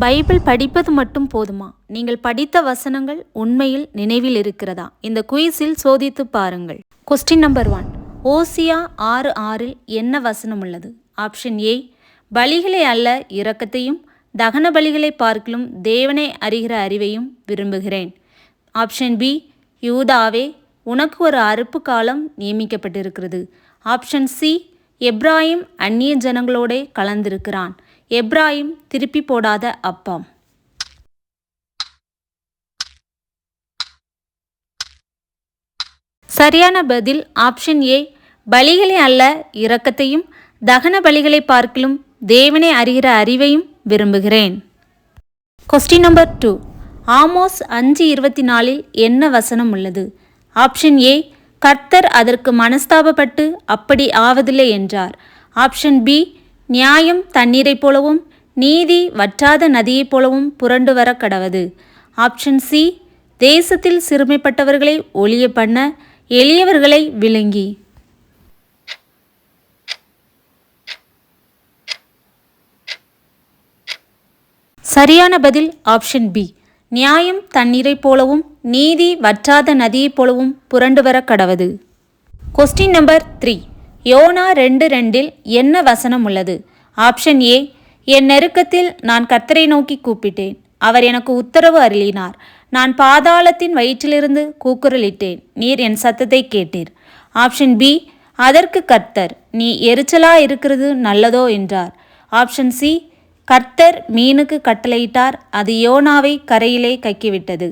Bible படிப்பது மட்டும் போதுமா? நீங்கள் படித்த வசனங்கள் உண்மையில் நினைவில் இருக்கிறதா? இந்த குயிஸில் சோதித்து பாருங்கள். Question number 1. ஓசியா 6:6 என்ன வசனம் உள்ளது? ஆப்ஷன் ஏ, பலிகளை அல்ல இரக்கத்தையும் தகன பலிகளை பார்க்கிலும் தேவனை அறிகிற அறிவையும் விரும்புகிறேன். ஆப்ஷன் பி, யூதாவே உனக்கு ஒரு அறுப்பு காலம் நியமிக்கப்பட்டிருக்கிறது. ஆப்ஷன் சி, எப்ராயிம் அந்நிய ஜனங்களோட கலந்திருக்கிறான். எப்ராயிம் திருப்பி போடாத அப்பம். சரியான பதில் ஆப்ஷன் ஏ, பலிகளை அல்ல இரக்கத்தையும் தகன பலிகளை பார்க்கிலும் தேவனை அறிகிற அறிவையும் விரும்புகிறேன். Question number 2. ஆமோஸ் 5:24 என்ன வசனம் உள்ளது? ஆப்ஷன் ஏ, கர்த்தர் அதற்கு மனஸ்தாபப்பட்டு அப்படி ஆவதில்லை என்றார். ஆப்ஷன் பி, நியாயம் தண்ணீரைப் போலவும் நீதி வற்றாத நதியைப் போலவும் புரண்டு வர கடவது. ஆப்ஷன் சி, தேசத்தில் சிறுமைப்பட்டவர்களை ஒழிய பண்ண எளியவர்களை விழுங்கி. சரியான பதில் ஆப்ஷன் பி, நியாயம் தண்ணீரைப் போலவும் நீதி வற்றாத நதியைப் போலவும் புரண்டு வர கடவது. Question number 3. யோனா 2:2 என்ன வசனம் உள்ளது? ஆப்ஷன் ஏ, என் நெருக்கத்தில் நான் கர்த்தரை நோக்கி கூப்பிட்டேன், அவர் எனக்கு உத்தரவு அருளினார். நான் பாதாளத்தின் வயிற்றிலிருந்து கூக்குரலிட்டேன், நீர் என் சத்தத்தை கேட்டீர். ஆப்ஷன் பி, அதற்கு கர்த்தர், நீ எரிச்சலா இருக்கிறது நல்லதோ என்றார். ஆப்ஷன் சி, கர்த்தர் மீனுக்கு கட்டளையிட்டார், அது யோனாவை கரையிலே கக்கிவிட்டது.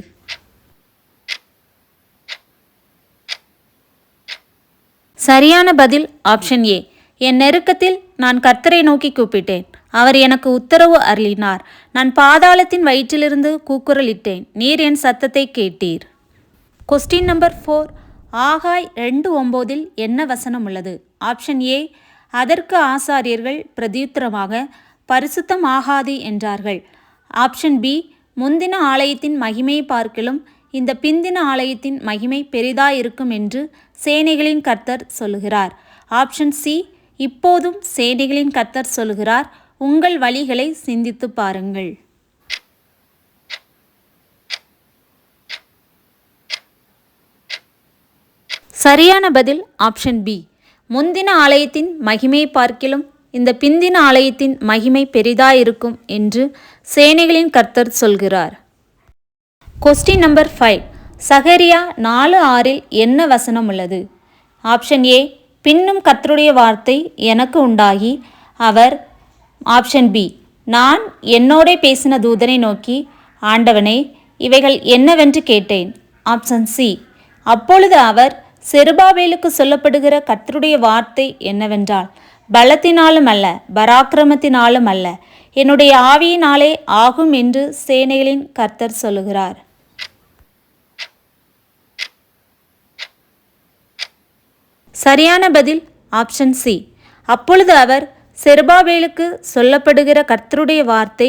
சரியான பதில் ஆப்ஷன் ஏ, என் நெருக்கத்தில் நான் கர்த்தரை நோக்கி கூப்பிட்டேன், அவர் எனக்கு உத்தரவு அருளினார். நான் பாதாளத்தின் வயிற்றிலிருந்து கூக்குரலிட்டேன், நீர் என் சத்தத்தை கேட்டீர். Question number 4. ஆகாய் 2:9 என்ன வசனம் உள்ளது? ஆப்ஷன் ஏ, அதற்கு ஆசாரியர்கள் பிரதியுத்தரமாக பரிசுத்தம் ஆகாது என்றார்கள். ஆப்ஷன் பி, முந்தின ஆலயத்தின் மகிமையை பார்க்கிலும் இந்த பிந்தின ஆலயத்தின் மகிமை பெரிதாயிருக்கும் என்று சேனைகளின் கர்த்தர் சொல்லுகிறார். ஆப்ஷன் சி, இப்போதும் சேனைகளின் கர்த்தர் சொல்லுகிறார், உங்கள் வழிகளை சிந்தித்து பாருங்கள். சரியான பதில் ஆப்ஷன் பி, முந்தின ஆலயத்தின் மகிமையை பார்க்கிலும் இந்த பிந்தின ஆலயத்தின் மகிமை பெரிதாயிருக்கும் என்று சேனைகளின் கர்த்தர் சொல்கிறார். Question number 5. சகரியா 4:6 என்ன வசனம் உள்ளது? ஆப்ஷன் ஏ, பின்னும் கர்த்தருடைய வார்த்தை எனக்கு உண்டாகி அவர். ஆப்ஷன் பி, நான் என்னோட பேசின தூதனை நோக்கி, ஆண்டவனே இவைகள் என்னவென்று கேட்டேன். ஆப்ஷன் சி, அப்பொழுது அவர், செருபாபேலுக்கு சொல்லப்படுகிற கர்த்தருடைய வார்த்தை என்னவென்றால், பலத்தினாலும் அல்ல பராக்கிரமத்தினாலும் அல்ல, என்னுடைய ஆவியினாலே ஆகும் என்று சேனைகளின் கர்த்தர் சொல்லுகிறார். சரியான பதில் ஆப்ஷன் சி, அப்பொழுது அவர், செருபாபேலுக்கு சொல்லப்படுகிற கர்த்தருடைய வார்த்தை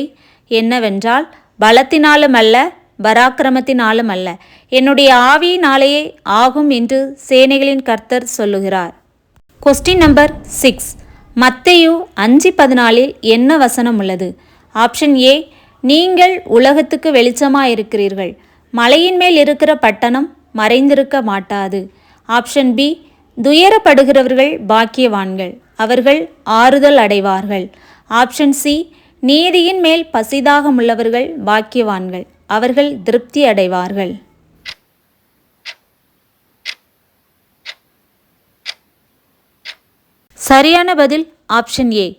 என்னவென்றால், பலத்தினாலும் அல்ல பராக்கிரமத்தினாலும் அல்ல, என்னுடைய ஆவியினாலேயே ஆகும் என்று சேனைகளின் கர்த்தர் சொல்லுகிறார். Question number 6. மத்தேயு 5:14 என்ன வசனம் உள்ளது? ஆப்ஷன் ஏ, நீங்கள் உலகத்துக்கு வெளிச்சமாயிருக்கிறீர்கள், மலையின் மேல் இருக்கிற பட்டணம் மறைந்திருக்க மாட்டாது. ஆப்ஷன் பி, துயரப்படுகிறவர்கள் பாக்கியவான்கள், அவர்கள் ஆறுதல் அடைவார்கள். ஆப்ஷன் சி, நீதியின் மேல் பசிதாகம் உள்ளவர்கள் பாக்கியவான்கள், அவர்கள் திருப்தி அடைவார்கள். சரியான பதில் ஆப்ஷன் ஏ,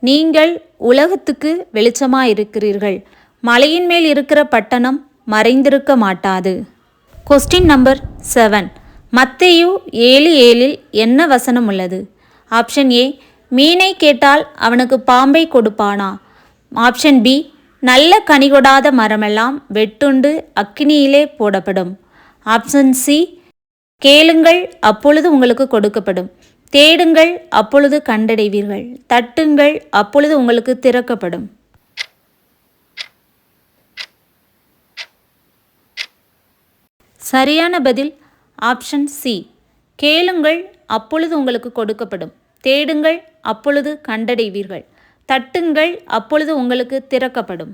நீங்கள் உலகத்துக்கு வெளிச்சமாயிருக்கிறீர்கள், மலையின் மேல் இருக்கிற பட்டணம் மறைந்திருக்க மாட்டாது. Question number 7. மத்தேயு 7:7 என்ன வசனம் உள்ளது? ஆப்ஷன் ஏ, மீனை கேட்டால் அவனுக்கு பாம்பை கொடுப்பானா? ஆப்ஷன் பி, நல்ல கனி கொடாத மரமெல்லாம் வெட்டுண்டு அக்கினியிலே போடப்படும். ஆப்ஷன் சி, கேளுங்கள் அப்பொழுது உங்களுக்கு கொடுக்கப்படும், தேடுங்கள் அப்பொழுது கண்டடைவீர்கள், தட்டுங்கள் அப்பொழுது உங்களுக்கு திறக்கப்படும். சரியான பதில் ஆப்ஷன் சி, கேளுங்கள் அப்பொழுது உங்களுக்கு கொடுக்கப்படும், தேடுங்கள் அப்பொழுது கண்டடைவீர்கள், தட்டுங்கள் அப்பொழுது உங்களுக்கு திறக்கப்படும்.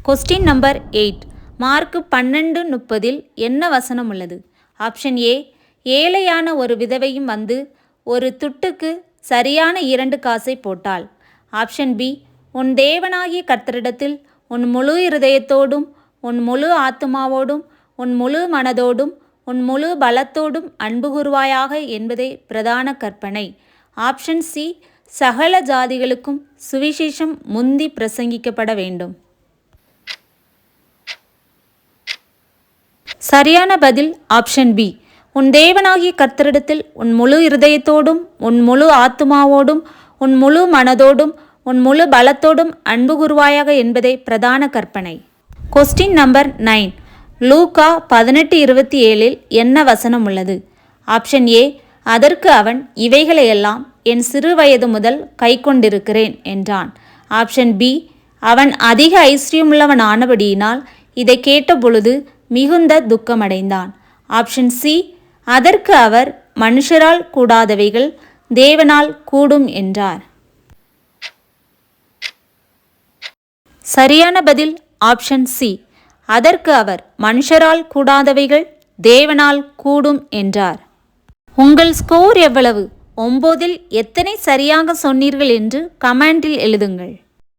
Question number 8. மார்க் 12:30 என்ன வசனம் உள்ளது? ஆப்ஷன் ஏ, ஏழையான ஒரு விதவையும் வந்து ஒரு துட்டுக்கு சரியான 2 காசை போட்டாள். ஆப்ஷன் பி, உன் தேவனாகிய கர்த்தரிடத்தில் உன் முழு இருதயத்தோடும் உன் முழு ஆத்துமாவோடும் உன் முழு மனதோடும் உன் முழு பலத்தோடும் அன்பு கூர்வாயாக என்பதே பிரதான கற்பனை. ஆப்ஷன் சி, சகல ஜாதிகளுக்கும் சுவிசேஷம் முந்தி பிரசங்கிக்கப்பட வேண்டும். சரியான பதில் ஆப்ஷன் பி, உன் தேவனாகிய கர்த்தரிடத்தில் உன் முழு இருதயத்தோடும் உன் முழு ஆத்துமாவோடும் உன் முழு மனதோடும் உன் முழு பலத்தோடும் அன்பு கூர்வாயாக என்பதே பிரதான கற்பனை. Question number 9. லூக்கா 18:27 என்ன வசனம் உள்ளது? ஆப்ஷன் ஏ, அதற்கு அவன் இவைகளையெல்லாம் என் சிறு வயது முதல் கை கொண்டிருக்கிறேன் என்றான். ஆப்ஷன் பி, அவன் அதிக ஐஸ்வர்யமுள்ளவன் ஆனபடியினால் இதை கேட்டபொழுது மிகுந்த துக்கமடைந்தான். ஆப்ஷன் சி, அதற்கு அவர் மனுஷரால் கூடாதவைகள் தேவனால் கூடும் என்றார். சரியான பதில் ஆப்ஷன் சி, அதற்கு அவர் மனுஷரால் கூடாதவைகள் தேவனால் கூடும் என்றார். உங்கள் ஸ்கோர் எவ்வளவு? 9இல் எத்தனை சரியாக சொன்னீர்கள் என்று கமெண்டில் எழுதுங்கள்.